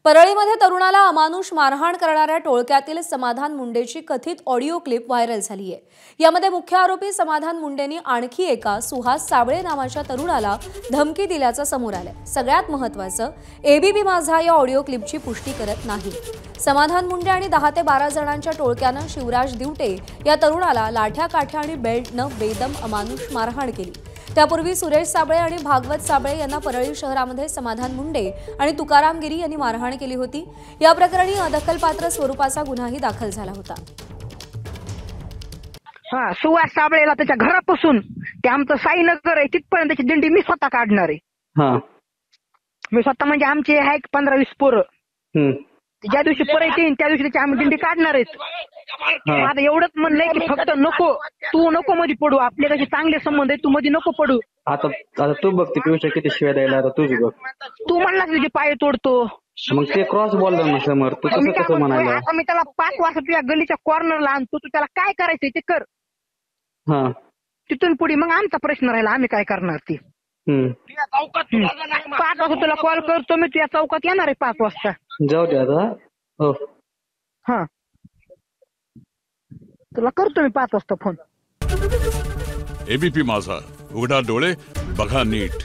परळीमध्ये तरुणाला अमानुष मारहाण करणाऱ्या टोळक्यातील समाधान मुंडेची कथित ऑडिओ क्लिप व्हायरल झाली आहे। यामध्ये मुख्य आरोपी समाधान मुंडेंनी आणखी एका सुहास साबळे नावाच्या तरुणाला धमकी दिल्याचं समोर आलंय। सगळ्यात महत्त्वाचं, एबीपी माझा या ऑडिओ क्लिपची पुष्टी करत नाही। समाधान मुंडे आणि 10 ते 12 जणांच्या टोळक्यानं शिवराज दिवटे या तरुणाला लाठ्या काठ्या आणि बेल्टनं बेदम अमानुष मारहाण केली। त्यापूर्वी सुरेश साबळे आणि भागवत साबळे यांना परळी शहरामध्ये समाधान मुंडे आणि तुकाराम गिरी यांनी मारहाण केली होती। या प्रकरणी अदखलपात्र स्वरूपाचा गुन्हाही दाखल झाला होता। सुहास साबळेला त्याच्या घरापासून ते आमचं साईनगर आहे तिथपर्यंत त्याची दिंडी मी स्वतः काढणार आहे। मी स्वतः म्हणजे आमचे आहे 15-20 पोरं। ज्या दिवशी परत येईन त्या दिवशी त्याची आम्ही दिंडी काढणार आहेत। माझं एवढंच म्हणलंय की फक्त नको, तू नको मध्ये पडू, आपले कसे चांगले संबंध आहे, तू मध्ये नको पडू। आता तू बघ ते पियुष किती शिवाय द्यायला, आता तुझी बघ। तू म्हणला तुझे पाय तोडतो, मग ते क्रॉस बोलला ना समोर, तू कसं म्हणायला? आता मी त्याला 5 वाजता तुझ्या गलीच्या कॉर्नरला आणतो, तू त्याला काय करायचंय ते कर। तिथून पुढे मग आमचा प्रश्न राहिला, आम्ही काय करणार ती। 5 वाजता तुला कॉल करतो मी, तुझ्या चौकात येणार आहे 5 वाजता। जाऊ दे आता। हा, तुला करतो मी 5 वाजता फोन। एबीपी माझा, उघडा डोळे बघा नीट।